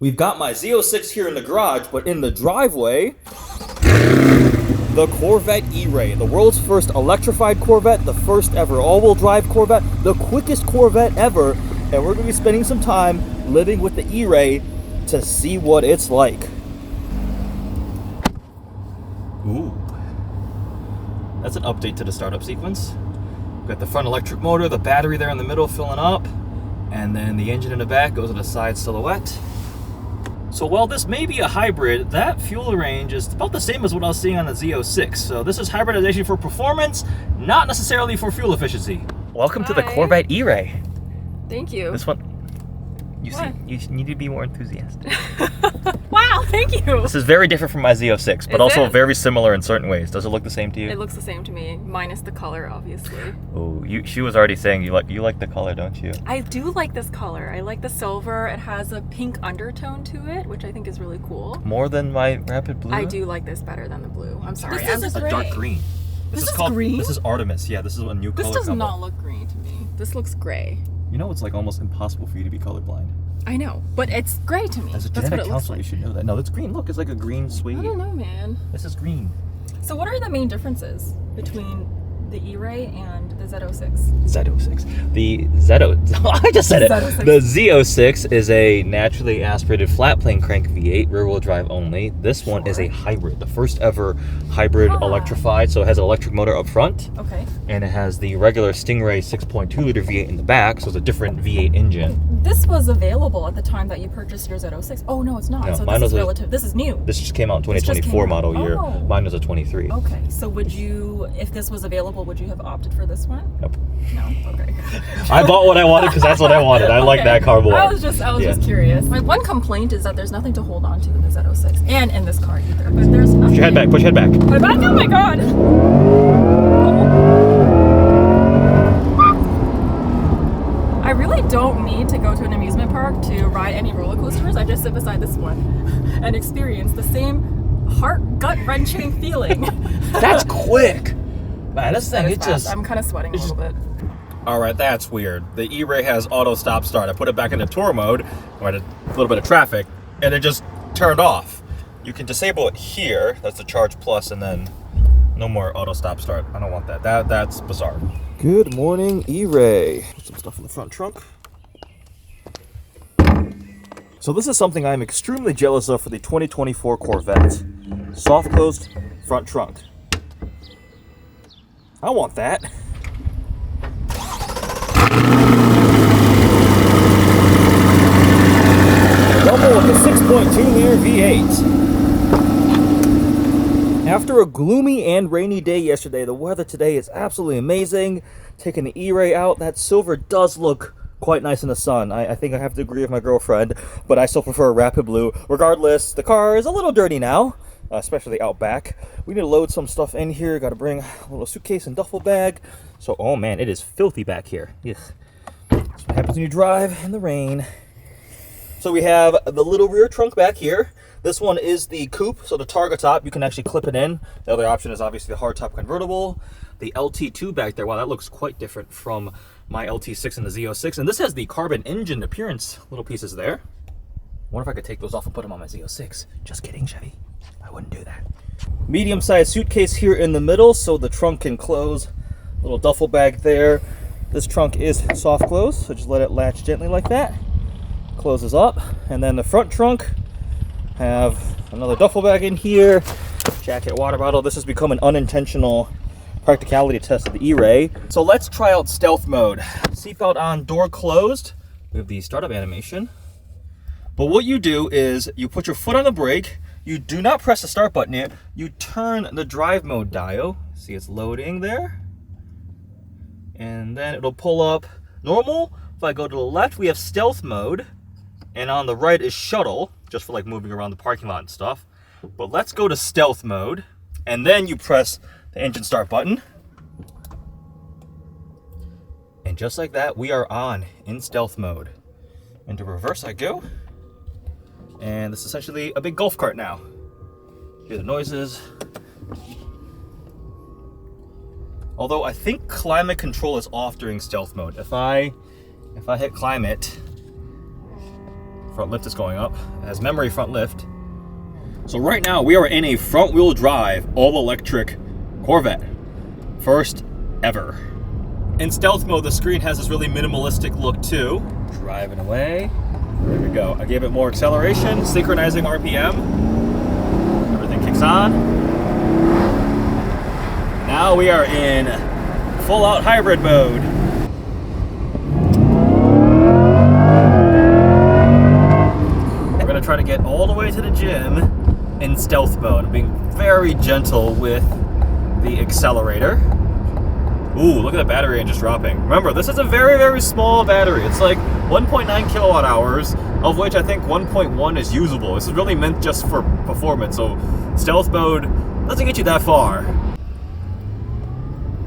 We've got my Z06 here in the garage, but in the driveway, the Corvette E-Ray, the world's first electrified Corvette, the first ever all-wheel drive Corvette, the quickest Corvette ever, and we're going to be spending some time living with the E-Ray to see what it's like. Ooh. That's an update to the startup sequence. We've got the front electric motor, the battery there in the middle filling up, and then the engine in the back goes with a side silhouette. So while this may be a hybrid, that fuel range is about the same as what I was seeing on the Z06. So this is hybridization for performance, not necessarily for fuel efficiency. Welcome to the Corvette E-Ray. Thank you. This one, you need to be more enthusiastic. Wow, thank you. This is very different from my Z06, but also very similar in certain ways. Does it look the same to you? It looks the same to me, minus the color, obviously. Oh, she was already saying you like the color, don't you? I do like this color. I like the silver. It has a pink undertone to it, which I think is really cool. More than my Rapid Blue? I do like this better than the blue. I'm sorry. This is a dark green. This is green? This is Artemis. Yeah, this is a new color. This does not look green to me. This looks gray. You know, it's like almost impossible for you to be colorblind. I know, but it's gray to me. As a That's genetic what it looks counselor, like. you should know that. No, it's green. Look, it's like a green suede. I don't know, man. This is green. So what are the main differences between the E-Ray and the Z06? Z06. The I just said it. Z06. The Z06 is a naturally aspirated flat plane crank V8, rear wheel drive only. This one is a hybrid, the first ever hybrid electrified. So it has an electric motor up front. Okay. And it has the regular Stingray 6.2 liter V8 in the back, so it's a different V8 engine. This was available at the time that you purchased your Z06. Oh no, it's not. No, so mine this is was relative. This is new. This just came out in 2024 model year. Oh. Mine was a 23. Okay, so would you, if this was available, would you have opted for this one? Nope. No. Okay. I bought what I wanted because that's what I wanted. I like that car more. I was just curious. My one complaint is that there's nothing to hold on to in the Z06 and in this car either. But there's nothing. Push your head back. Push your head back. My back. Oh my god. I really don't need to go to an amusement park to ride any roller coasters. I just sit beside this one and experience the same gut-wrenching feeling. That's quick. Man, this thing, it just... I'm kind of sweating a little bit. Alright, that's weird. The E-Ray has auto stop start. I put it back into tour mode, I had a little bit of traffic, and it just turned off. You can disable it here. That's the Charge Plus, and then no more auto stop start. I don't want that. That's bizarre. Good morning, E-Ray. Put some stuff in the front trunk. So this is something I'm extremely jealous of for the 2024 Corvette. Soft closed front trunk. I want that. Double with a 6.2 liter V8. After a gloomy and rainy day yesterday, the weather today is absolutely amazing. Taking the E-Ray out, that silver does look quite nice in the sun. I think I have to agree with my girlfriend, but I still prefer a Rapid Blue. Regardless, the car is a little dirty now, especially out back. We need to load some stuff in here. Got to bring a little suitcase and duffel bag. So, oh man, it is filthy back here. Yes. That's what happens when you drive in the rain. So we have the little rear trunk back here. This one is the coupe, so the Targa top, you can actually clip it in. The other option is obviously the hardtop convertible. The LT2 back there, wow, that looks quite different from my LT6 and the Z06. And this has the carbon engine appearance little pieces there. I wonder if I could take those off and put them on my Z06. Just kidding, Chevy. I wouldn't do that. Medium-sized suitcase here in the middle, so the trunk can close. Little duffel bag there. This trunk is soft close, so just let it latch gently like that. Closes up. And then the front trunk, have another duffel bag in here. Jacket, water bottle. This has become an unintentional practicality test of the E-Ray. So let's try out stealth mode. Seatbelt on, door closed. We have the startup animation. But what you do is you put your foot on the brake. You do not press the start button yet. You turn the drive mode dial. See, it's loading there. And then it'll pull up normal. If I go to the left, we have stealth mode. And on the right is shuttle, just for like moving around the parking lot and stuff. But let's go to stealth mode. And then you press the engine start button. And just like that, we are on in stealth mode. Into reverse I go. And this is essentially a big golf cart now. Hear the noises. Although I think climate control is off during stealth mode. If I hit climate, Front lift is going up. It has memory front lift. So right now we are in a front wheel drive, all electric Corvette. First ever. In stealth mode, the screen has this really minimalistic look too. Driving away. There we go. I gave it more acceleration, synchronizing RPM. Everything kicks on. Now we are in full out hybrid mode. We're gonna try to get all the way to the gym in stealth mode. I'm being very gentle with the accelerator. Ooh, look at the battery range just dropping. Remember, this is a very, very small battery. It's like 1.9 kilowatt hours, of which I think 1.1 is usable. This is really meant just for performance, so stealth mode doesn't get you that far.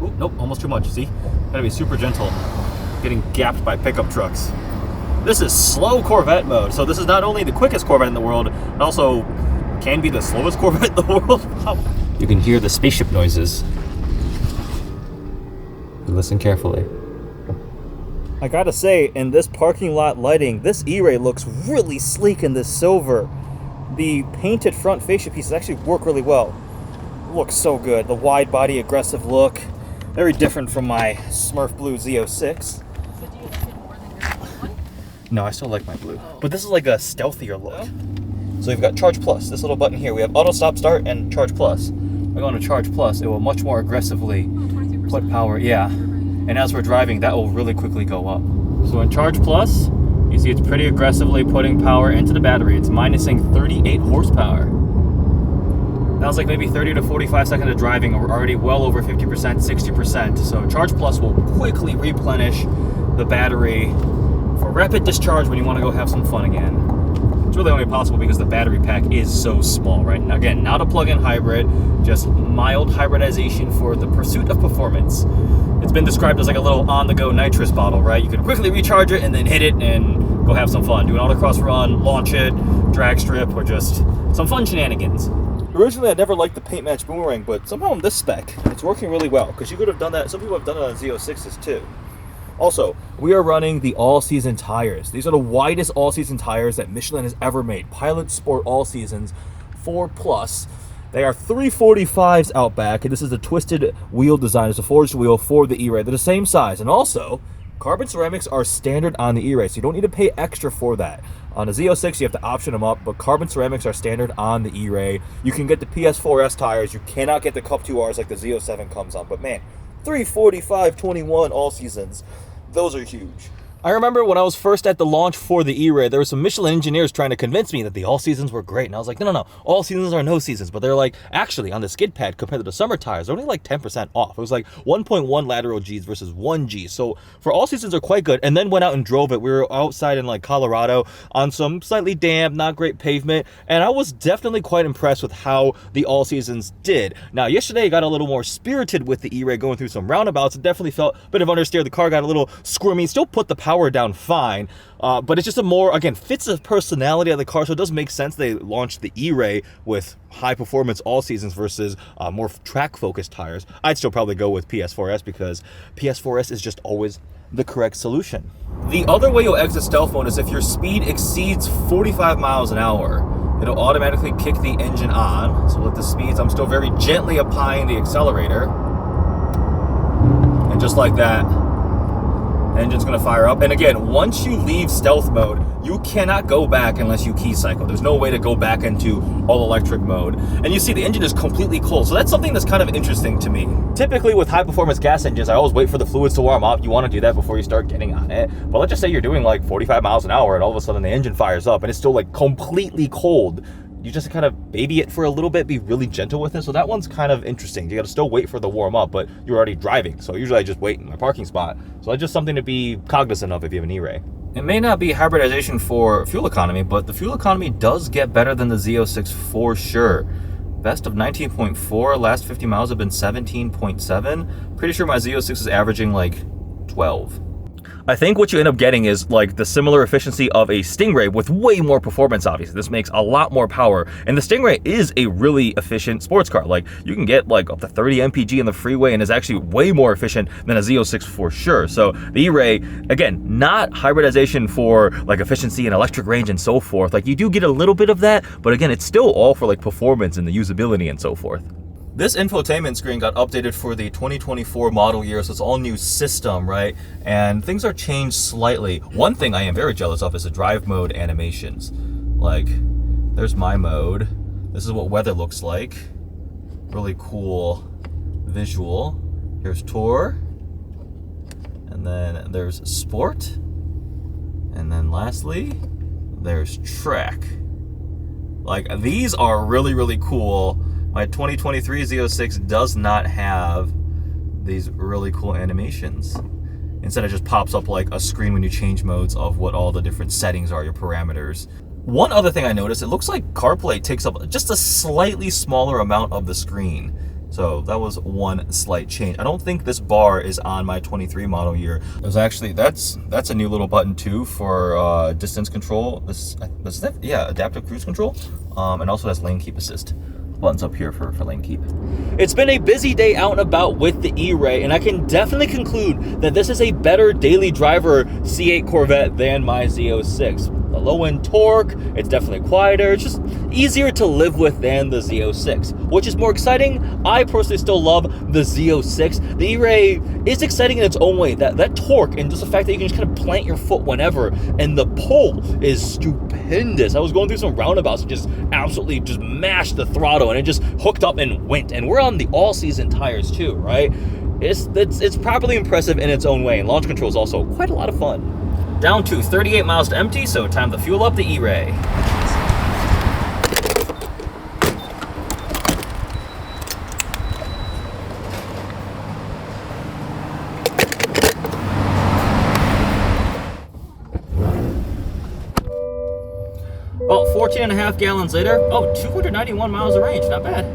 Ooh, nope, almost too much, see? Gotta be super gentle. Getting gapped by pickup trucks. This is slow Corvette mode, so this is not only the quickest Corvette in the world, it also can be the slowest Corvette in the world. You can hear the spaceship noises. Listen carefully. I gotta say, in this parking lot lighting, this E-Ray looks really sleek in this silver. The painted front fascia pieces actually work really well. Looks so good. The wide body, aggressive look. Very different from my Smurf Blue Z06. So do you like it more than your one? No, I still like my blue. But this is like a stealthier look. So we've got Charge Plus, this little button here. We have Auto Stop Start and Charge Plus. By going to Charge Plus, it will much more aggressively put power, yeah. And as we're driving, that will really quickly go up. So in Charge Plus, you see it's pretty aggressively putting power into the battery. It's minusing 38 horsepower. That was like maybe 30 to 45 seconds of driving, and we're already well over 50%, 60%. So Charge Plus will quickly replenish the battery for rapid discharge when you want to go have some fun again. It's really only possible because the battery pack is so small, right? Now, again, not a plug-in hybrid, just mild hybridization for the pursuit of performance. It's been described as like a little on-the-go nitrous bottle, right? You can quickly recharge it and then hit it and go have some fun. Do an autocross run, launch it, drag strip, or just some fun shenanigans. Originally, I never liked the paint match boomerang, but somehow in this spec, it's working really well because you could have done that. Some people have done it on Z06s too. Also, we are running the all-season tires. These are the widest all-season tires that Michelin has ever made. Pilot Sport All Seasons 4+. They are 345s out back, and this is the twisted wheel design. It's a forged wheel for the E-Ray. They're the same size, and also, carbon ceramics are standard on the E-Ray, so you don't need to pay extra for that. On the Z06, you have to option them up, but carbon ceramics are standard on the E-Ray. You can get the PS4S tires. You cannot get the Cup 2Rs like the Z07 comes on, but man, 345/21 all seasons. Those are huge. I remember when I was first at the launch for the E-Ray, there were some Michelin engineers trying to convince me that the all seasons were great. And I was like, no, all seasons are no seasons. But they're like, actually, on the skid pad compared to the summer tires, they're only like 10% off. It was like 1.1 lateral Gs versus 1 G. So for all seasons are quite good. And then went out and drove it. We were outside in like Colorado on some slightly damp, not great pavement. And I was definitely quite impressed with how the all seasons did. Now, yesterday I got a little more spirited with the E-Ray going through some roundabouts. It definitely felt a bit of understeer. The car got a little squirmy. Still put the power down fine, but it's just a more, again, fits the personality of the car, so it does make sense they launched the E-Ray with high performance all seasons versus more track focused tires. I'd still probably go with PS4S because PS4S is just always the correct solution. The other way you'll exit stealth mode is if your speed exceeds 45 miles an hour. It'll automatically kick the engine on. So with the speeds, I'm still very gently applying the accelerator, and just like that, engine's gonna fire up. And again, once you leave stealth mode, you cannot go back unless you key cycle. There's no way to go back into all electric mode. And you see the engine is completely cold. So that's something that's kind of interesting to me. Typically with high performance gas engines, I always wait for the fluids to warm up. You want to do that before you start getting on it. But let's just say you're doing like 45 miles an hour and all of a sudden the engine fires up and it's still like completely cold. You just kind of baby it for a little bit, be really gentle with it. So that one's kind of interesting. You got to still wait for the warm up, but you're already driving. So usually I just wait in my parking spot. So that's just something to be cognizant of if you have an E-Ray. It may not be hybridization for fuel economy, but the fuel economy does get better than the Z06 for sure. Best of 19.4, last 50 miles have been 17.7. Pretty sure my Z06 is averaging like 12. I think what you end up getting is like the similar efficiency of a Stingray with way more performance, obviously. This makes a lot more power. And the Stingray is a really efficient sports car. Like, you can get like up to 30 mpg in the freeway and is actually way more efficient than a Z06 for sure. So the E-Ray, again, not hybridization for like efficiency and electric range and so forth. Like, you do get a little bit of that, but again, it's still all for like performance and the usability and so forth. This infotainment screen got updated for the 2024 model year, so it's all new system, right? And things are changed slightly. One thing I am very jealous of is the drive mode animations. Like, there's my mode. This is what weather looks like. Really cool visual. Here's tour. And then there's sport. And then lastly, there's track. Like, these are really, really cool. My 2023 Z06 does not have these really cool animations. Instead, it just pops up like a screen when you change modes of what all the different settings are, your parameters. One other thing I noticed, it looks like CarPlay takes up just a slightly smaller amount of the screen. So that was one slight change. I don't think this bar is on my 23 model year. There's actually, that's a new little button too for distance control. Yeah, adaptive cruise control. And also has lane keep assist. Buttons up here for lane keep. It's been a busy day out and about with the E-Ray, and I can definitely conclude that this is a better daily driver C8 Corvette than my Z06. The low-end torque, it's definitely quieter, it's just easier to live with than the Z06. Which is more exciting? I personally still love the Z06. The E-Ray is exciting in its own way. That torque and just the fact that you can just kind of plant your foot whenever, and the pull is stupendous. I was going through some roundabouts and just absolutely just mashed the throttle, and it just hooked up and went. And we're on the all-season tires too, right? It's properly impressive in its own way, and launch control is also quite a lot of fun. Down to 38 miles to empty, so time to fuel up the E-Ray. About 14.5 gallons later, 291 miles of range, not bad.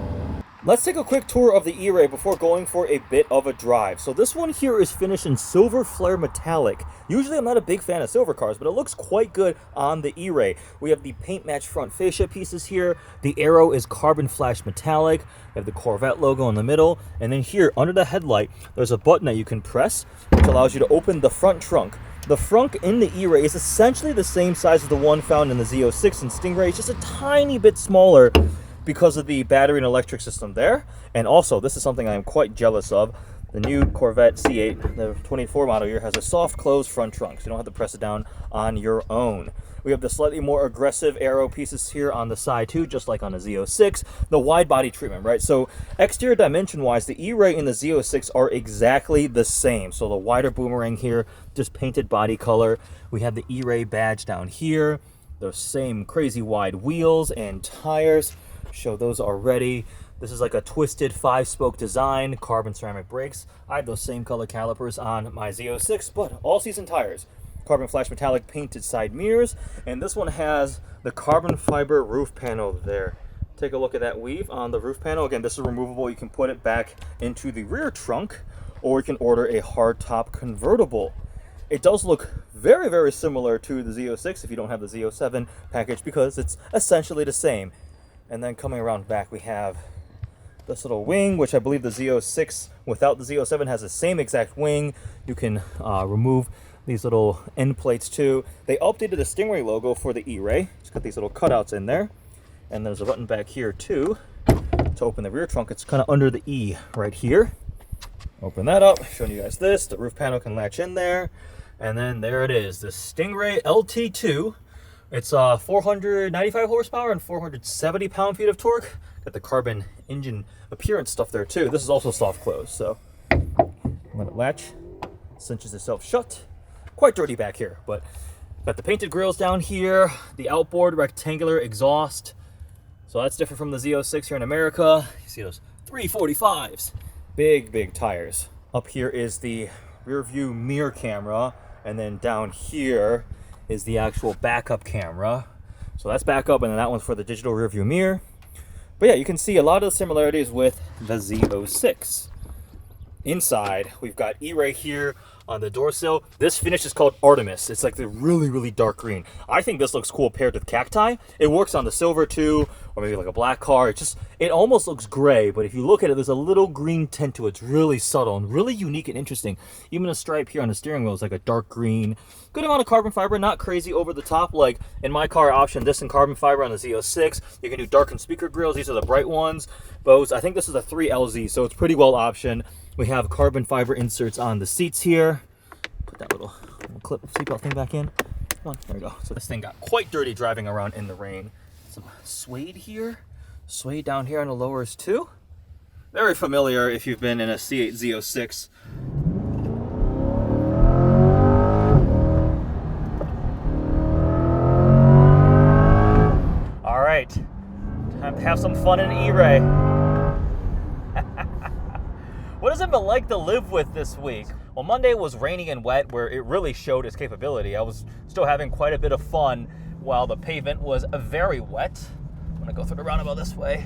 Let's take a quick tour of the E-Ray before going for a bit of a drive. So this one here is finished in silver flare metallic. Usually I'm not a big fan of silver cars, but it looks quite good on the E-Ray. We have the paint match front fascia pieces here. The arrow is carbon flash metallic. We have the Corvette logo in the middle. And then here under the headlight, there's a button that you can press, which allows you to open the front trunk. The frunk in the E-Ray is essentially the same size as the one found in the Z06 and Stingray. It's just a tiny bit smaller because of the battery and electric system there. And also, this is something I am quite jealous of. The new Corvette C8, the 24 model year, has a soft closed front trunk, so you don't have to press it down on your own. We have the slightly more aggressive arrow pieces here on the side too, just like on the Z06. The wide body treatment, right? So exterior dimension wise, the E-Ray and the Z06 are exactly the same. So the wider boomerang here, just painted body color. We have the E-Ray badge down here. The same crazy wide wheels and tires. Show those already. This is like a twisted 5-spoke design, carbon ceramic brakes. I have those same color calipers on my Z06, but all season tires. Carbon flash metallic painted side mirrors, and this one has the carbon fiber roof panel there. Take a look at that weave on the roof panel. Again, this is removable. You can put it back into the rear trunk, or you can order a hardtop convertible. It does look very, very similar to the Z06 if you don't have the Z07 package, because it's essentially the same. And then coming around back, we have this little wing, which I believe the Z06 without the Z07 has the same exact wing. You can remove these little end plates too. They updated the Stingray logo for the E-Ray. It's got these little cutouts in there. And there's a button back here too to open the rear trunk. It's kind of under the E right here. Open that up, showing you guys this. The roof panel can latch in there. And then there it is, the Stingray LT2. It's 495 horsepower and 470 pound-feet of torque. Got the carbon engine appearance stuff there too. This is also soft close, so let it latch. Cinches itself shut. Quite dirty back here, but got the painted grills down here. The outboard rectangular exhaust. So that's different from the Z06 here in America. You see those 345s. Big, big tires. Up here is the rear view mirror camera, and then down here is the actual backup camera. So that's backup, and then that one's for the digital rear view mirror. But yeah, you can see a lot of the similarities with the Z06. Inside, we've got E-Ray here on the door sill. This finish is called Artemis. It's like the really, really dark green. I think this looks cool paired with cacti. It works on the silver too, or maybe like a black car. It almost looks gray, but if you look at it, there's a little green tint to it. It's really subtle and really unique and interesting. Even the stripe here on the steering wheel is like a dark green. Good amount of carbon fiber, not crazy over the top. Like in my car, I optioned this in carbon fiber on the Z06. You can do darkened speaker grills. These are the bright ones. Both, I think this is a 3LZ, so it's pretty well optioned. We have carbon fiber inserts on the seats here. Put that little clip seatbelt thing back in. Come on, there we go. So this thing got quite dirty driving around in the rain. Some suede here, suede down here on the lowers too. Very familiar if you've been in a C8 Z06. All right, time to have some fun in an E-Ray. What has it been like to live with this week? Well, Monday was rainy and wet, where it really showed its capability. I was still having quite a bit of fun while the pavement was very wet. I'm gonna go through the roundabout this way.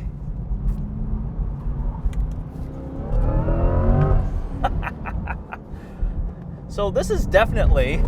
So this is definitely,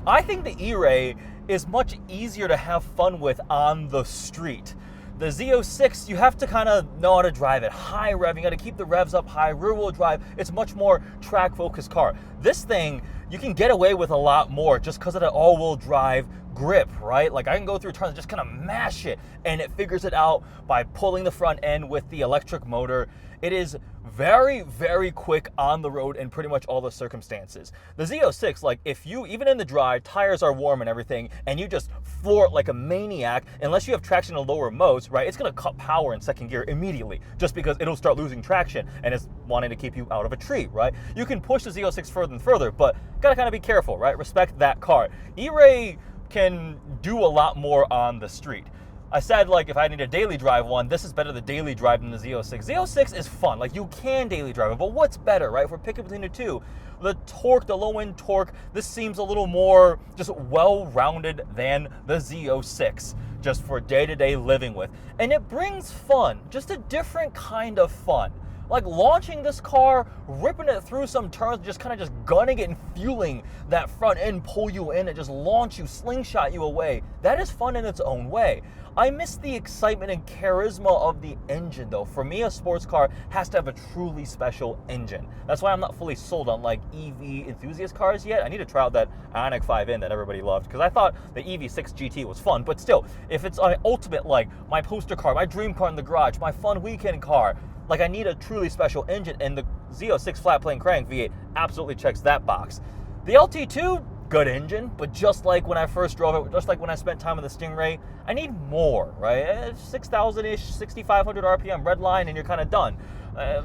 I think the E-Ray is much easier to have fun with on the street. The Z06, you have to kind of know how to drive it. High rev, you got to keep the revs up high, rear wheel drive. It's much more track focused car. This thing, you can get away with a lot more just because of the all wheel drive grip, right? Like I can go through turns and just kind of mash it and it figures it out by pulling the front end with the electric motor. It is very, very quick on the road in pretty much all the circumstances. The Z06, like if you, even in the dry, tires are warm and everything, and you just floor it like a maniac, unless you have traction in lower modes, right, it's gonna cut power in second gear immediately, just because it'll start losing traction and it's wanting to keep you out of a tree, right? You can push the Z06 further and further, but gotta kind of be careful, right? Respect that car. E-Ray can do a lot more on the street. I said, like, if I need a daily drive one, this is better the daily drive than the Z06. Z06 is fun. Like, you can daily drive it, but what's better, right? If we're picking between the two, the torque, the low-end torque, this seems a little more just well-rounded than the Z06, just for day-to-day living with. And it brings fun, just a different kind of fun. Like launching this car, ripping it through some turns, just kind of just gunning it and fueling that front end, pull you in and just launch you, slingshot you away. That is fun in its own way. I miss the excitement and charisma of the engine though. For me, a sports car has to have a truly special engine. That's why I'm not fully sold on like EV enthusiast cars yet. I need to try out that Ioniq 5N that everybody loved, because I thought the EV6 GT was fun, but still, if it's my ultimate, like my poster car, my dream car in the garage, my fun weekend car, like I need a truly special engine, and the Z06 flat plane crank V8 absolutely checks that box. The LT2, good engine, but just like when I first drove it, just like when I spent time with the Stingray, I need more, right? 6,000-ish, 6,500 RPM red line, and you're kind of done.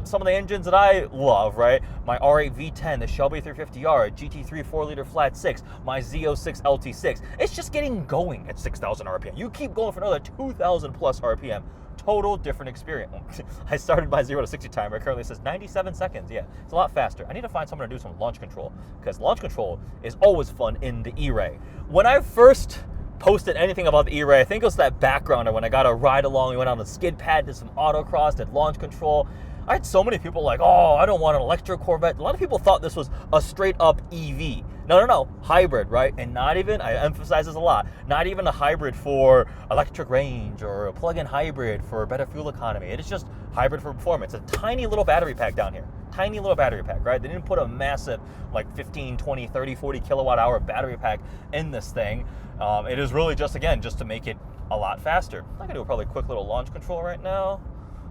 Some of the engines that I love, right? My R8 V10, the Shelby 350R, GT3 4-liter flat 6, my Z06 LT6. It's just getting going at 6,000 RPM. You keep going for another 2,000 plus RPM. Total different experience. I started my 0 to 60 timer. It currently says 97 seconds. Yeah, it's a lot faster. I need to find someone to do some launch control, because launch control is always fun in the E-Ray. When I first posted anything about the E-Ray, I think it was that backgrounder when I got a ride along. We went on the skid pad, did some autocross, did launch control. I had so many people like, oh, I don't want an electric Corvette. A lot of people thought this was a straight up EV. No, hybrid, right? And not even, I emphasize this a lot, not even a hybrid for electric range or a plug-in hybrid for better fuel economy. It is just hybrid for performance. A tiny little battery pack down here. Tiny little battery pack, right? They didn't put a massive, like 15, 20, 30, 40 kilowatt hour battery pack in this thing. It is really just, again, just to make it a lot faster. I'm gonna do a probably quick little launch control right now.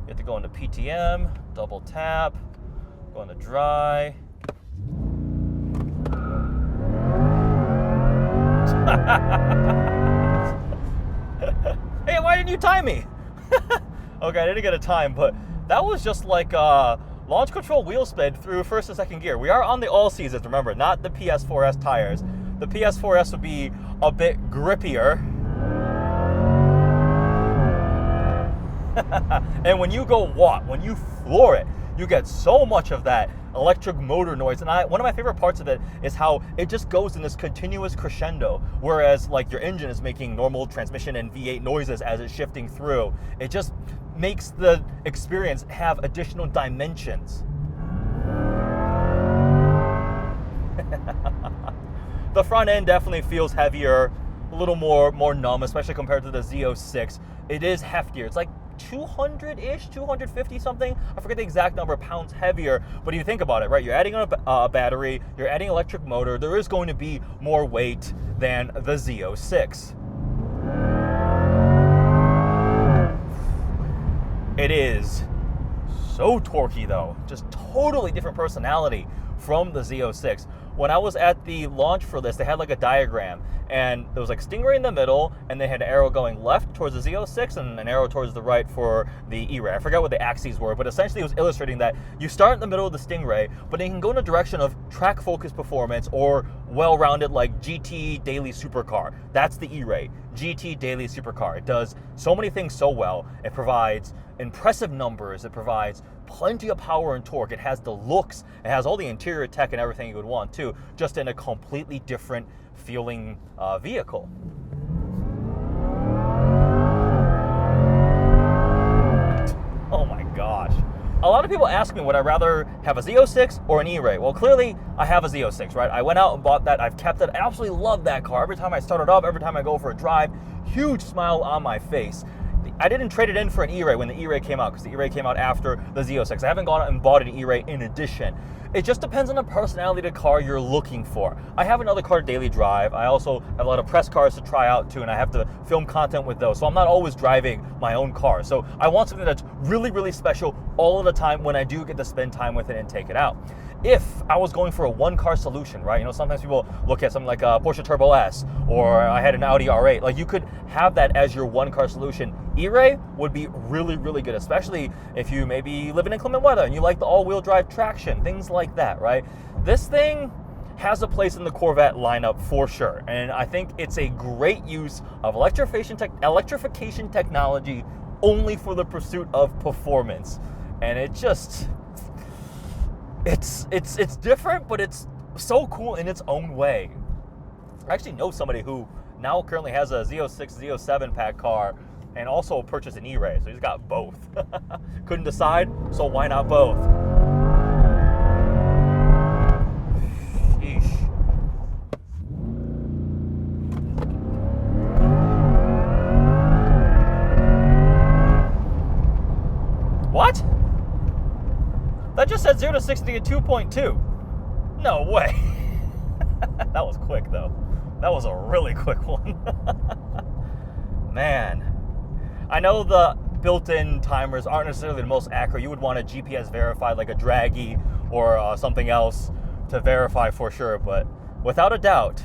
You have to go into PTM, double tap, go into dry. Hey, why didn't you time me? Okay, I didn't get a time, but that was just like launch control wheel spin through first and second gear. We are on the all seasons, remember, not the PS4S tires. The PS4S would be a bit grippier. And when you go when you floor it, you get so much of that electric motor noise. And one of my favorite parts of it is how it just goes in this continuous crescendo, whereas like your engine is making normal transmission and V8 noises as it's shifting through. It just makes the experience have additional dimensions. The front end definitely feels heavier, a little more numb, especially compared to the Z06. It is heftier. It's like 200-ish, 250 something. I forget the exact number of pounds heavier, but if you think about it, right, you're adding a battery, you're adding electric motor, there is going to be more weight than the Z06. It is so torquey though, just totally different personality from the Z06. When I was at the launch for this, they had like a diagram, and there was like Stingray in the middle, and they had an arrow going left towards the Z06 and an arrow towards the right for the E-Ray. I forgot what the axes were, but essentially it was illustrating that you start in the middle of the Stingray, but then you can go in the direction of track-focused performance or well-rounded like GT daily supercar. That's the E-Ray, GT daily supercar. It does so many things so well. It provides impressive numbers. It provides plenty of power and torque. It has the looks. It has all the interior tech and everything you would want too, just in a completely different feeling vehicle. Oh my gosh. A lot of people ask me, would I rather have a Z06 or an E-Ray? Well, clearly I have a Z06, right? I went out and bought that. I've kept it. I absolutely love that car. Every time I start it up, every time I go for a drive, huge smile on my face. I didn't trade it in for an E-Ray when the E-Ray came out, because the E-Ray came out after the Z06. I haven't gone out and bought an E-Ray in addition. It just depends on the personality of the car you're looking for. I have another car to daily drive. I also have a lot of press cars to try out too, and I have to film content with those. So I'm not always driving my own car. So I want something that's really, really special all of the time when I do get to spend time with it and take it out. If I was going for a one-car solution, right? You know, sometimes people look at something like a Porsche Turbo S, or I had an Audi R8. Like, you could have that as your one-car solution. E-Ray would be really, really good, especially if you maybe live in inclement weather and you like the all-wheel drive traction, things like that, right? This thing has a place in the Corvette lineup for sure, and I think it's a great use of electrification technology only for the pursuit of performance. And it just... It's different, but it's so cool in its own way. I actually know somebody who now currently has a Z06, Z07 pack car and also purchased an E-Ray, so he's got both. Couldn't decide, so why not both? Sheesh. What? That just said 0 to 60 at 2.2. No way. That was quick, though. That was a really quick one. Man. I know the built-in timers aren't necessarily the most accurate. You would want a GPS verified, like a Draggy or something else to verify for sure. But without a doubt,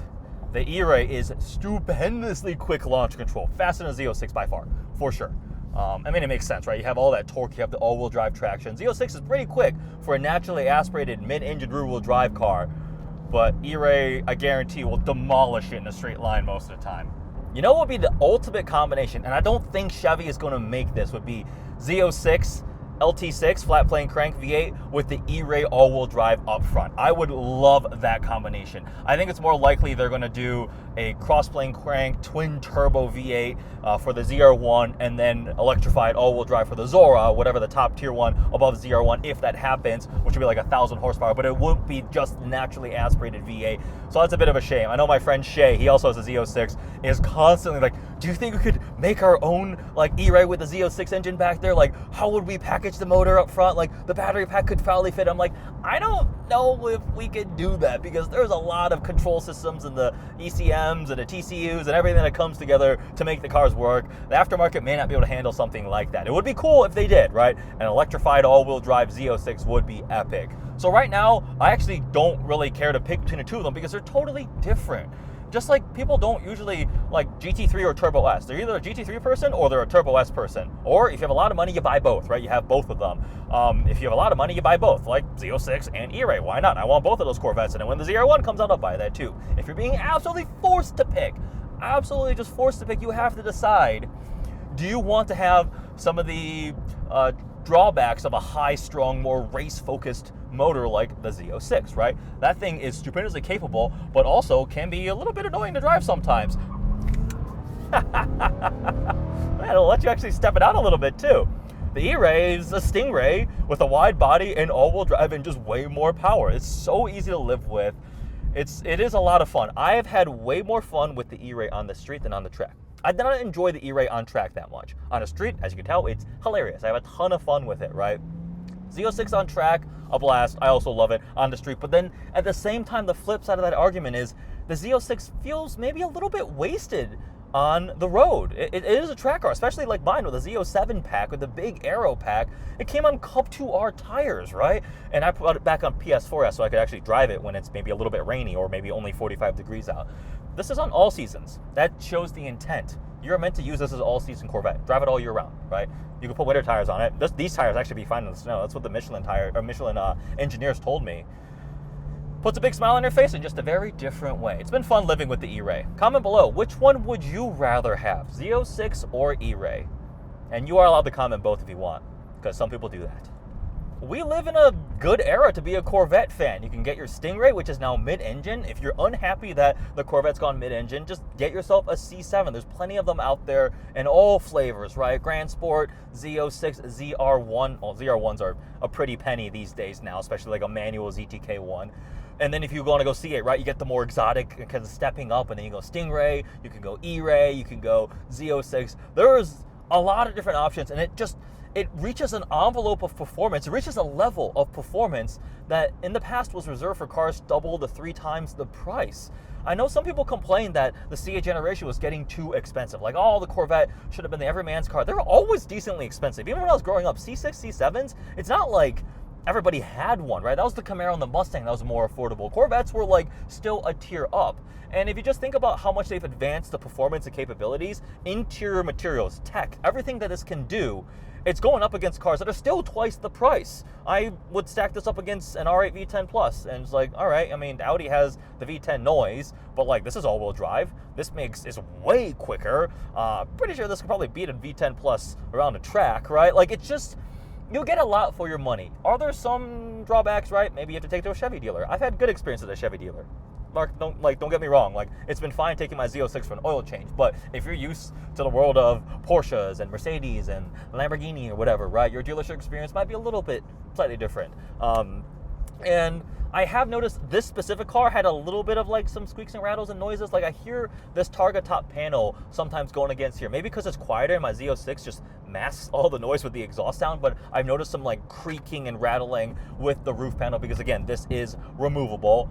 the E-Ray is stupendously quick launch control. Faster than Z06 by far, for sure. I mean, it makes sense, right? You have all that torque, you have the all-wheel drive traction. Z06 is pretty quick for a naturally aspirated mid-engine rear-wheel drive car, but E-Ray, I guarantee, will demolish it in a straight line most of the time. You know what would be the ultimate combination, and I don't think Chevy is going to make this, would be Z06 LT6 flat plane crank V8 with the E-Ray all-wheel drive up front. I would love that combination. I think it's more likely they're going to do a cross-plane crank twin turbo V8 for the ZR1, and then electrified all-wheel drive for the Zora, whatever the top tier one above ZR1, if that happens, which would be like 1,000 horsepower, but it won't be just naturally aspirated V8. So that's a bit of a shame. I know my friend Shay, he also has a Z06, is constantly like, do you think we could make our own like E-Ray with the Z06 engine back there? Like, how would we package the motor up front? Like, the battery pack could probably fit. I'm like, I don't know if we could do that, because there's a lot of control systems and the ECMs and the TCUs and everything that comes together to make the cars work. The aftermarket may not be able to handle something like that. It would be cool if they did, right? An electrified all-wheel drive Z06 would be epic. So right now, I actually don't really care to pick between the two of them because they're totally different. Just like people don't usually like GT3 or Turbo S. They're either a GT3 person or they're a Turbo S person. Or if you have a lot of money, you buy both, right? You have both of them. If you have a lot of money, you buy both, like Z06 and E-Ray. Why not? I want both of those Corvettes, and when the ZR1 comes out, I'll buy that too. If you're being absolutely forced to pick, absolutely just forced to pick, you have to decide, do you want to have some of the drawbacks of a high-strung, more race-focused motor like the Z06, right? That thing is stupendously capable, but also can be a little bit annoying to drive sometimes. Man, it'll let you actually step it out a little bit too. The E-Ray is a Stingray with a wide body and all-wheel drive and just way more power. It's so easy to live with. It is a lot of fun. I have had way more fun with the E-Ray on the street than on the track. I did not enjoy the E-Ray on track that much. On the street, as you can tell, it's hilarious. I have a ton of fun with it, right? Z06 on track, a blast. I also love it on the street. But then at the same time, the flip side of that argument is the Z06 feels maybe a little bit wasted on the road. It is a track car, especially like mine with a Z07 pack, with the big aero pack. It came on Cup 2R tires, right? And I put it back on PS4S so I could actually drive it when it's maybe a little bit rainy or maybe only 45 degrees out. This is on all seasons. That shows the intent. You're meant to use this as an all-season Corvette. Drive it all year round, right? You can put winter tires on it. These tires actually be fine in the snow. That's what the Michelin engineers told me. Puts a big smile on your face in just a very different way. It's been fun living with the E-Ray. Comment below, which one would you rather have, Z06 or E-Ray? And you are allowed to comment both if you want, because some people do that. We live in a good era to be a Corvette fan. You can get your Stingray, which is now mid-engine. If you're unhappy that the Corvette's gone mid-engine, just get yourself a C7. There's plenty of them out there in all flavors, right? Grand Sport, Z06, ZR1. Well, ZR1s are a pretty penny these days now, especially like a manual ZTK1. And then if you want to go C8, right, you get the more exotic kind of stepping up, and then you go Stingray, you can go E-Ray, you can go Z06. There's a lot of different options, and it reaches an envelope of performance. It reaches a level of performance that in the past was reserved for cars double to 3 times the price. I know some people complain that the C8 generation was getting too expensive. Like, oh, the Corvette should have been the everyman's car. They're always decently expensive. Even when I was growing up, C6, C7s, it's not like everybody had one, right? That was the Camaro and the Mustang that was more affordable. Corvettes were like still a tier up. And if you just think about how much they've advanced the performance and capabilities, interior materials, tech, everything that this can do, it's going up against cars that are still twice the price. I would stack this up against an R8 V10 Plus, and it's like, all right, I mean, Audi has the V10 noise, but like, this is all-wheel drive. This is way quicker. Pretty sure this could probably beat a V10 Plus around a track, right? Like, it's just, you'll get a lot for your money. Are there some drawbacks, right? Maybe you have to take it to a Chevy dealer. I've had good experiences at a Chevy dealer. Don't get me wrong. Like, it's been fine taking my Z06 for an oil change, but if you're used to the world of Porsches and Mercedes and Lamborghini or whatever, right, your dealership experience might be a little bit slightly different. And I have noticed this specific car had a little bit of like some squeaks and rattles and noises. Like, I hear this Targa top panel sometimes going against here. Maybe because it's quieter and my Z06 just masks all the noise with the exhaust sound, but I've noticed some like creaking and rattling with the roof panel because, again, this is removable.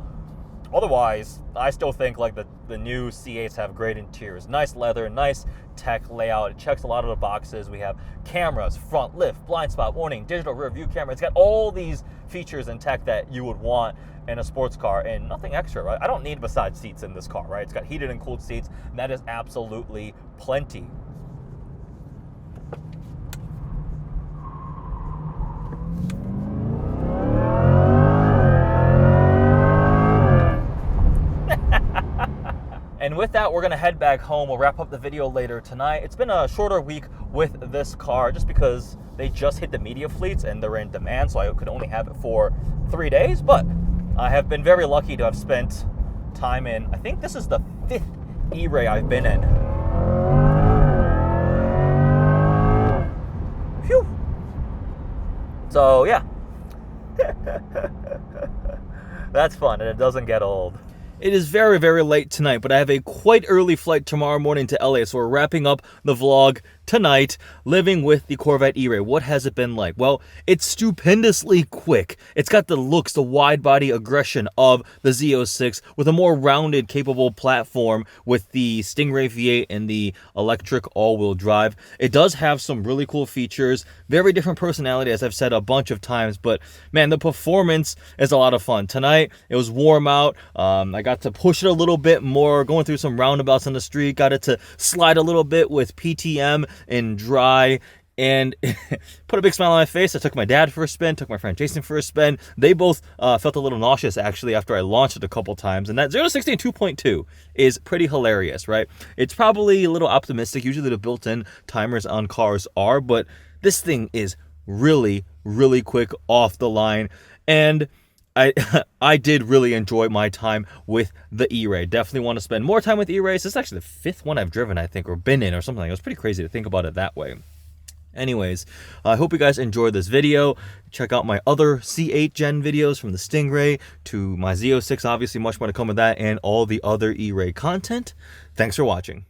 Otherwise, I still think like the new C8s have great interiors. Nice leather, nice tech layout. It checks a lot of the boxes. We have cameras, front lift, blind spot warning, digital rear view camera. It's got all these features and tech that you would want in a sports car and nothing extra, right? I don't need massage seats in this car, right? It's got heated and cooled seats, and that is absolutely plenty. And with that, we're gonna head back home. We'll wrap up the video later tonight. It's been a shorter week with this car just because they just hit the media fleets and they're in demand, so I could only have it for 3 days, but I have been very lucky to have spent time in, I think this is the 5th E-Ray I've been in. Phew. So yeah. That's fun, and it doesn't get old. It is very, very late tonight, but I have a quite early flight tomorrow morning to LA, so we're wrapping up the vlog tonight, living with the Corvette E-Ray. What has it been like? Well, it's stupendously quick. It's got the looks, the wide-body aggression of the Z06 with a more rounded, capable platform with the Stingray V8 and the electric all-wheel drive. It does have some really cool features, very different personality, as I've said a bunch of times, but man, the performance is a lot of fun. Tonight, it was warm out. I got to push it a little bit more, going through some roundabouts on the street, got it to slide a little bit with PTM and dry, and put a big smile on my face. I took my dad for a spin, took my friend Jason for a spin. They both felt a little nauseous, actually, after I launched it a couple times, and that 0 to 60 2.2 is pretty hilarious, right? It's probably a little optimistic. Usually the built-in timers on cars are, but this thing is really, really quick off the line, and I did really enjoy my time with the E-Ray. Definitely want to spend more time with E-Rays. This is actually the 5th one I've driven, I think, or been in or something. It was pretty crazy to think about it that way. Anyways, I hope you guys enjoyed this video. Check out my other C8 Gen videos, from the Stingray to my Z06, obviously much more to come with that, and all the other E-Ray content. Thanks for watching.